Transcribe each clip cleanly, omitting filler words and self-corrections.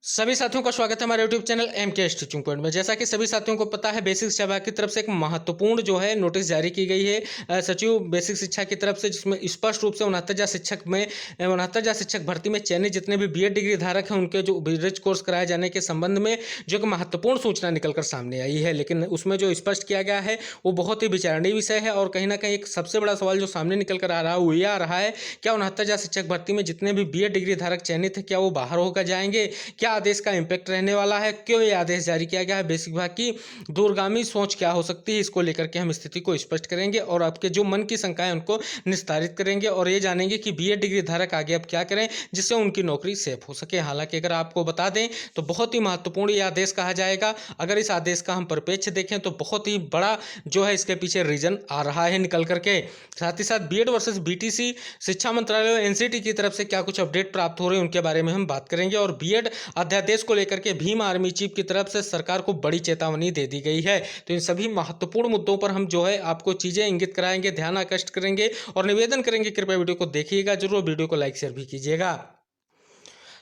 सभी साथियों का स्वागत है हमारे यूट्यूब चैनल एम के टीचिंग पॉइंट में। जैसा कि सभी साथियों को पता है, बेसिक शिक्षा विभाग की तरफ से एक महत्वपूर्ण जो है नोटिस जारी की गई है सचिव बेसिक शिक्षा की तरफ से, जिसमें स्पष्ट रूप से 69,000 शिक्षक भर्ती में चयनित जितने भी बीएड डिग्री धारक हैं उनके जो ब्रिज कोर्स कराए जाने के संबंध में जो एक महत्वपूर्ण सूचना निकलकर सामने आई है। लेकिन उसमें जो स्पष्ट किया गया है वो बहुत ही विचारणीय विषय है और कहीं ना कहीं एक सबसे बड़ा सवाल जो सामने निकल कर आ रहा है वो ये आ रहा है, क्या 69,000 शिक्षक भर्ती में जितने भी बीएड डिग्री धारक चयनित है क्या वो बाहर होकर जाएंगे? क्या आदेश का इम्पैक्ट रहने वाला है? क्यों ये आदेश जारी किया गया है? बेसिक विभाग की दूरगामी सोच क्या हो सकती है? इसको लेकर के हम स्थिति को स्पष्ट करेंगे और आपके जो मन की शंकाएं उनको निस्तारित करेंगे और ये जानेंगे कि बीएड डिग्री धारक आगे अब क्या करें जिससे उनकी नौकरी सेफ हो सके। हालांकि अगर आपको बता दें तो बहुत ही महत्वपूर्ण ये आदेश कहा जाएगा। अगर इस आदेश का हम परिप्रेक्ष्य देखें तो बहुत ही बड़ा जो है इसके पीछे रीजन आ रहा है निकल करके। साथ ही साथ बीएड वर्सेस बीटीसी शिक्षा मंत्रालय और एनसीटी की तरफ से क्या कुछ अपडेट प्राप्त हो रहे हैं उनके बारे में हम बात करेंगे और बीएड अध्यादेश को लेकर के भीम आर्मी चीफ की तरफ से सरकार को बड़ी चेतावनी दे दी गई है। तो इन सभी महत्वपूर्ण मुद्दों पर हम जो है आपको चीजें इंगित कराएंगे, ध्यान आकृष्ट करेंगे और निवेदन करेंगे कृपया वीडियो को देखिएगा जरूर, वीडियो को लाइक शेयर भी कीजिएगा।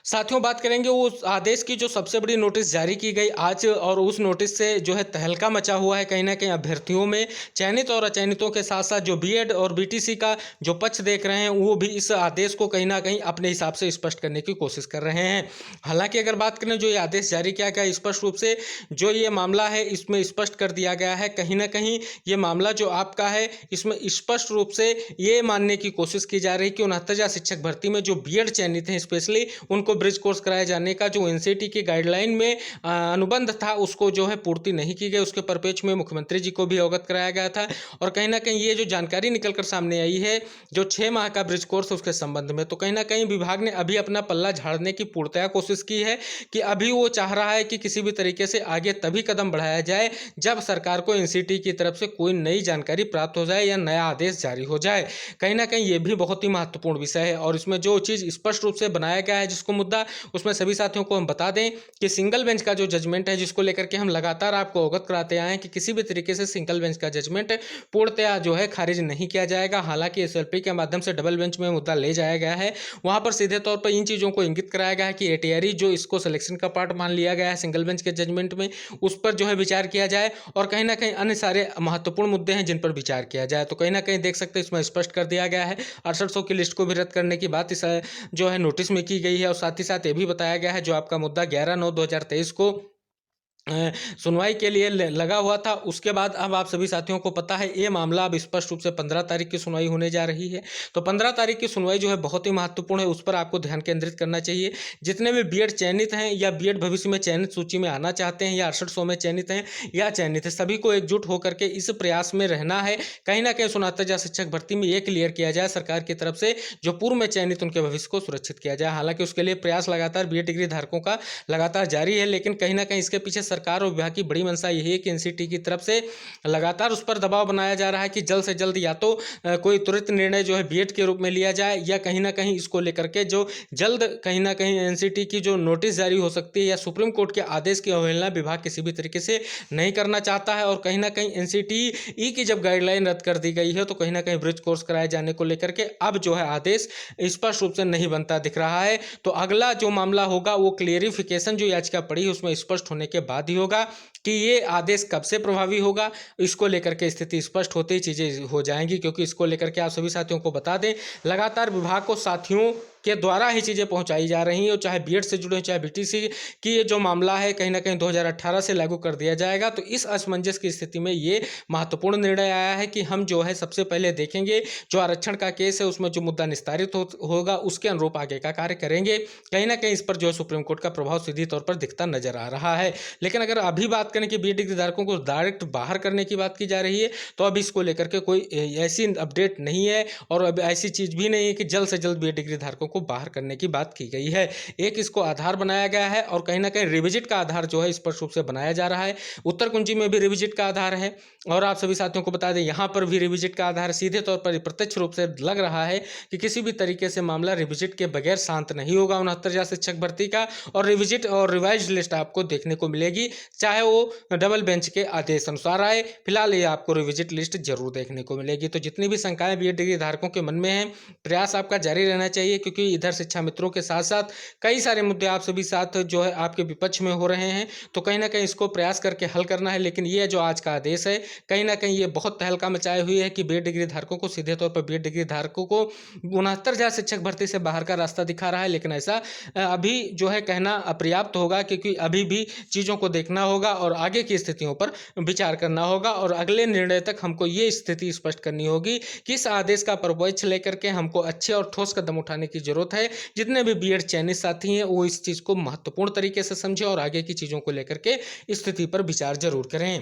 साथियों बात करेंगे उस आदेश की जो सबसे बड़ी नोटिस जारी की गई आज, और उस नोटिस से जो है तहलका मचा हुआ है कहीं ना कहीं अभ्यर्थियों में, चयनित और अचयनितों के साथ साथ जो बीएड और बीटीसी का जो पक्ष देख रहे हैं वो भी इस आदेश को कहीं ना कहीं अपने हिसाब से स्पष्ट करने की कोशिश कर रहे हैं। हालांकि अगर बात करें जो ये आदेश जारी किया गया स्पष्ट रूप से जो ये मामला है इसमें स्पष्ट कर दिया गया है, कहीं ना कहीं ये मामला जो आपका है इसमें स्पष्ट रूप से ये मानने की कोशिश की जा रही है कि 69,000 शिक्षक भर्ती में जो बीएड चयनित हैं स्पेशली उनको ब्रिज कोर्स कराए जाने का जो एनसीटी की गाइडलाइन में अनुबंध था उसको जो है पूर्ति नहीं की गई। उसके परिप्रेक्ष्य में मुख्यमंत्री जी को भी अवगत कराया गया था और कहीं ना कहीं ये जो जानकारी निकलकर सामने आई है जो 6 माह का ब्रिज कोर्स उसके संबंध में, तो कहीं ना कहीं विभाग ने अभी अपना पल्ला झाड़ने की पूर्णतया कोशिश की है कि अभी वो चाह रहा है कि किसी भी तरीके से आगे तभी कदम बढ़ाया जाए जब सरकार को एनसीटी की तरफ से कोई नई जानकारी प्राप्त हो जाए या नया आदेश जारी हो जाए। कहीं ना कहीं ये भी बहुत ही महत्वपूर्ण विषय है और इसमें जो चीज़ स्पष्ट रूप से बनाया गया है जिसको मुद्दा, उसमें सभी साथियों को हम बता दें कि सिंगल बेंच का जो जजमेंट है जिसको लेकर के हम लगातार आपको अवगत कराते आए हैं कि किसी भी तरीके से सिंगल बेंच का जजमेंट पूर्णतया जो है खारिज नहीं किया जाएगा। हालांकि एसएलपी के माध्यम से डबल बेंच में मुद्दा ले जाया गया है, वहां पर सीधे तौर पर इन चीज़ों को इंगित कराया गया है कि एटीआरई जो इसको सिलेक्शन का पार्ट मान लिया गया है सिंगल बेंच के जजमेंट में उस पर जो है विचार किया जाए और कहीं ना कहीं अन्य सारे महत्वपूर्ण मुद्दे हैं जिन पर विचार किया जाए। तो कहीं ना कहीं देख सकते हैं इसमें स्पष्ट कर दिया गया है 6800 की लिस्ट को भी रद्द करने की बात इस जो है नोटिस में की गई है और साथ ही साथ ये भी बताया गया है जो आपका मुद्दा 11/9/2023 को सुनवाई के लिए लगा हुआ था। उसके बाद अब आप सभी साथियों को पता है ये मामला अब स्पष्ट रूप से 15 तारीख की सुनवाई होने जा रही है। तो 15 तारीख की सुनवाई जो है बहुत ही महत्वपूर्ण है, उस पर आपको ध्यान केंद्रित करना चाहिए। जितने भी बीएड चयनित हैं या बीएड भविष्य में चयनित सूची में आना चाहते हैं या 6800 में चयनित हैं या चयनित है, सभी को एकजुट होकर के इस प्रयास में रहना है। कहीं ना कहीं 69,000 शिक्षक भर्ती में ये क्लियर किया जाए सरकार की तरफ से जो पूर्व में चयनित उनके भविष्य को सुरक्षित किया जाए। हालांकि उसके लिए प्रयास लगातार बीएड डिग्री धारकों का लगातार जारी है, लेकिन कहीं ना कहीं इसके पीछे सरकार और विभाग की बड़ी मंशा यही है कि एनसीटी की तरफ से लगातार उस पर दबाव बनाया जा रहा है कि जल्द से जल्द या तो कोई त्वरित निर्णय जो है बीएड के रूप में लिया जाए या कहीं ना कहीं इसको लेकर के जो जल्द कहीं ना कहीं एनसीटी की जो नोटिस जारी हो सकती है या सुप्रीम कोर्ट के आदेश की अवहेलना विभाग किसी भी तरीके से नहीं करना चाहता है। और कहीं ना कहीं एनसीटी की जब गाइडलाइन रद्द कर दी गई है तो कहीं ना कहीं ब्रिज कोर्स कराए जाने को लेकर के अब जो है आदेश स्पष्ट रूप से नहीं बनता दिख रहा है। तो अगला जो मामला होगा वो क्लियरिफिकेशन जो याचिका पड़ी है उसमें स्पष्ट होने के बाद ही होगा कि ये आदेश कब से प्रभावी होगा। इसको लेकर के स्थिति स्पष्ट होते ही चीज़ें हो जाएंगी, क्योंकि इसको लेकर के आप सभी साथियों को बता दें लगातार विभाग को साथियों के द्वारा ही चीज़ें पहुंचाई जा रही हैं, चाहे बीएड से जुड़े चाहे बीटीसी की ये जो मामला है कहीं ना कहीं 2018 से लागू कर दिया जाएगा। तो इस असमंजस की स्थिति में ये महत्वपूर्ण निर्णय आया है कि हम जो है सबसे पहले देखेंगे जो आरक्षण का केस है उसमें जो मुद्दा निस्तारित होगा उसके अनुरूप आगे का कार्य करेंगे। कहीं ना कहीं इस पर जो है सुप्रीम कोर्ट का प्रभाव सीधी तौर पर दिखता नजर आ रहा है। लेकिन अगर अभी बात करें कि बीएड डिग्री धारकों को डायरेक्ट बाहर करने की बात की जा रही है तो अभी इसको लेकर के कोई ऐसी अपडेट नहीं है और अब ऐसी चीज़ भी नहीं है कि जल्द से जल्द बीएड डिग्री धारकों को बाहर करने की बात की गई है। एक इसको आधार बनाया गया है और कहीं ना कहीं रिविजिट का आधार जो है स्पष्ट रूप से बनाया जा रहा है। उत्तर कुंजी में भी रिविजिट का आधार है और आप सभी साथियों को बता दें यहाँ पर भी रिविजिट का आधार सीधे तौर पर प्रत्यक्ष रूप से लग रहा है कि किसी भी तरीके से मामला रिविजिट के बगैर शांत नहीं होगा 69,000 शिक्षक भर्ती का। और रिविजिट और रिवाइज लिस्ट आपको देखने को मिलेगी, चाहे वो डबल बेंच के आदेश अनुसार आए। फिलहाल ये आपको रिविजिट लिस्ट जरूर देखने को मिलेगी। तो जितनी भी शंकाएं बीएड डिग्री धारकों के मन में हैं प्रयास आपका जारी रहना चाहिए, क्योंकि क्योंकि इधर शिक्षा मित्रों के साथ साथ कई सारे मुद्दे आप सभी साथ जो है आपके विपक्ष में हो रहे हैं, तो कहीं ना कहीं इसको प्रयास करके हल करना है। लेकिन ये जो आज का आदेश है कहीं ना कहीं ये बहुत तहलका मचाई हुई है कि बीएड डिग्री धारकों को, सीधे तौर पर बीएड डिग्री धारकों को 69,000 शिक्षक भर्ती से बाहर का रास्ता दिखा रहा है। लेकिन ऐसा अभी जो है कहना अपर्याप्त होगा, क्योंकि अभी भी चीज़ों को देखना होगा और आगे की स्थितियों पर विचार करना होगा और अगले निर्णय तक हमको ये स्थिति स्पष्ट करनी होगी कि इस आदेश का परवैक्ष लेकर के हमको अच्छे और ठोस कदम उठाने की जरूरत है। जितने भी बीएड चयनित साथी हैं वो इस चीज़ को महत्वपूर्ण तरीके से समझें और आगे की चीज़ों को लेकर के स्थिति पर विचार जरूर करें।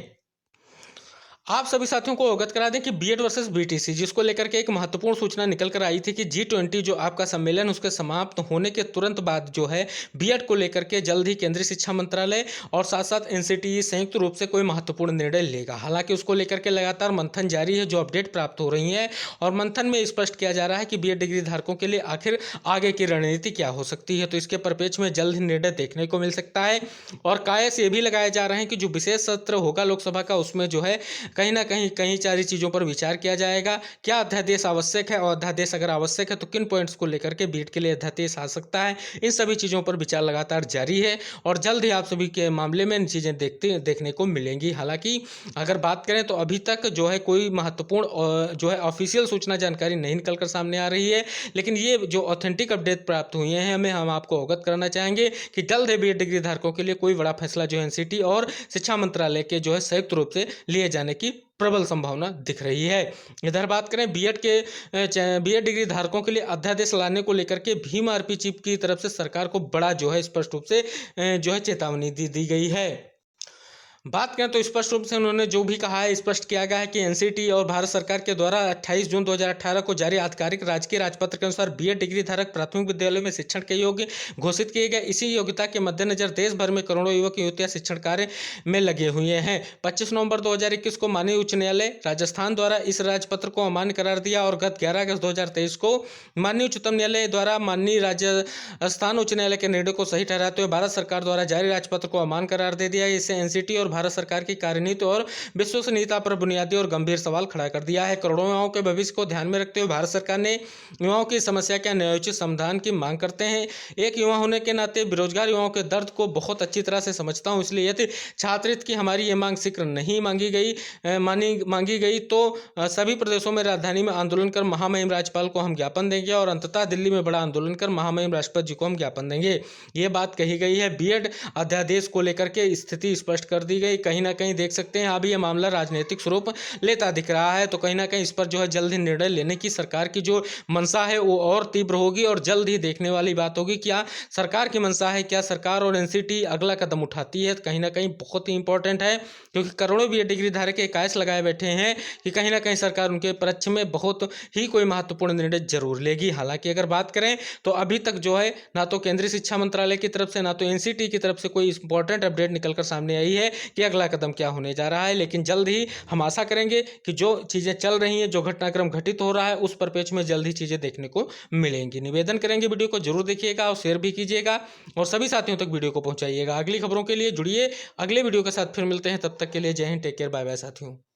आप सभी साथियों को अवगत करा दें कि बीएड वर्सेस बीटीसी, जिसको लेकर के एक महत्वपूर्ण सूचना निकल कर आई थी कि G20 जो आपका सम्मेलन उसके समाप्त होने के तुरंत बाद जो है बीएड को लेकर के जल्द ही केंद्रीय शिक्षा मंत्रालय और साथ साथ एनसीटीई संयुक्त रूप से कोई महत्वपूर्ण निर्णय लेगा। हालांकि उसको लेकर के लगातार मंथन जारी है, जो अपडेट प्राप्त हो रही है और मंथन में स्पष्ट किया जा रहा है कि बीएड डिग्री धारकों के लिए आखिर आगे की रणनीति क्या हो सकती है। तो इसके परिप्रेक्ष्य में जल्द ही निर्णय देखने को मिल सकता है और कायस ये भी लगाए जा रहे हैं कि जो विशेष सत्र होगा लोकसभा का, उसमें जो है कहीं ना कहीं कई सारी चीज़ों पर विचार किया जाएगा। क्या अध्यादेश आवश्यक है और अध्यादेश अगर आवश्यक है तो किन पॉइंट्स को लेकर के बीएड के लिए अध्यादेश आ सकता है, इन सभी चीज़ों पर विचार लगातार जारी है और जल्द ही आप सभी के मामले में इन चीज़ें देखने को मिलेंगी। हालांकि अगर बात करें तो अभी तक जो है कोई महत्वपूर्ण जो है ऑफिशियल सूचना जानकारी नहीं निकल कर सामने आ रही है, लेकिन ये जो ऑथेंटिक अपडेट प्राप्त हुए हैं हम आपको अवगत कराना चाहेंगे कि जल्द ही बीएड डिग्री धारकों के लिए कोई बड़ा फैसला जो है एनसीटी और शिक्षा मंत्रालय के जो है संयुक्त रूप से लिए जाने की प्रबल संभावना दिख रही है। इधर बात करें बीएड डिग्री धारकों के लिए अध्यादेश लाने को लेकर के भीम आरपी चीफ की तरफ से सरकार को बड़ा जो है स्पष्ट रूप से जो है चेतावनी दी गई है। बात करें तो स्पष्ट रूप से उन्होंने जो भी कहा है, स्पष्ट किया गया है कि एनसीटी और भारत सरकार के द्वारा 28 जून 2018 को जारी आधिकारिक राजकीय राजपत्र के अनुसार बीएड डिग्री धारक प्राथमिक विद्यालयों में शिक्षण के योग्य घोषित किए गए। इसी योग्यता के मद्देनजर देश भर में करोड़ों युवक युवतियां शिक्षण कार्य में लगे हुए हैं। 25 नवंबर 2021 को माननीय उच्च न्यायालय राजस्थान द्वारा इस राजपत्र को अमान्य करार दिया और गत 11 अगस्त 2023 को माननीय उच्चतम न्यायालय द्वारा माननीय राजस्थान उच्च न्यायालय के निर्णय को सही ठहराते हुए भारत सरकार द्वारा जारी राजपत्र को अमान्य करार दे दिया। इससे एनसीटी और भारत सरकार की कार्यनीति और विश्वसनीयता पर बुनियादी और गंभीर सवाल खड़ा कर दिया है। करोड़ों युवाओं के भविष्य को ध्यान में रखते हुए भारत सरकार ने युवाओं की समस्या के न्यायोचित समाधान की मांग करते हैं। एक युवा होने के नाते बेरोजगार युवाओं के दर्द को बहुत अच्छी तरह से समझता हूं, इसलिए यदि छात्रहित की हमारी ये मांग शीघ्र नहीं मांगी गई तो सभी प्रदेशों में राजधानी में आंदोलन कर महामहिम राज्यपाल को हम ज्ञापन देंगे और अंततः दिल्ली में बड़ा आंदोलन कर महामहिम राष्ट्रपति जी को हम ज्ञापन देंगे। ये बात कही गई है। बीएड अध्यादेश को लेकर के स्थिति स्पष्ट कर दी गई। कहीं ना कहीं देख सकते हैं अभी यह मामला राजनीतिक स्वरूप लेता दिख रहा है, तो कहीं ना कहीं इस पर जो है जल्द ही निर्णय लेने की सरकार की जो मंशा है वो और तीव्र होगी और जल्द ही देखने वाली बात होगी क्या सरकार की मंशा है, क्या सरकार और एनसीटी अगला कदम उठाती है। कहीं ना कहीं बहुत ही इंपॉर्टेंट है, क्योंकि करोड़ों बीएड डिग्री धारक कायस लगाए बैठे हैं कि कहीं ना कहीं सरकार उनके पक्ष में बहुत ही कोई महत्वपूर्ण निर्णय जरूर लेगी। हालांकि अगर बात करें तो अभी तक जो है ना तो केंद्रीय शिक्षा मंत्रालय की तरफ से ना तो एनसीटी की तरफ से कोई इंपॉर्टेंट अपडेट निकलकर सामने आई है कि अगला कदम क्या होने जा रहा है। लेकिन जल्द ही हम आशा करेंगे कि जो चीज़ें चल रही हैं, जो घटनाक्रम घटित हो रहा है, उस परिप्रेक्ष्य में जल्द ही चीज़ें देखने को मिलेंगी। निवेदन करेंगे वीडियो को जरूर देखिएगा और शेयर भी कीजिएगा और सभी साथियों तक वीडियो को पहुंचाइएगा। अगली खबरों के लिए जुड़िए, अगले वीडियो के साथ फिर मिलते हैं। तब तक के लिए जय Hind, take care, bye bye साथियों।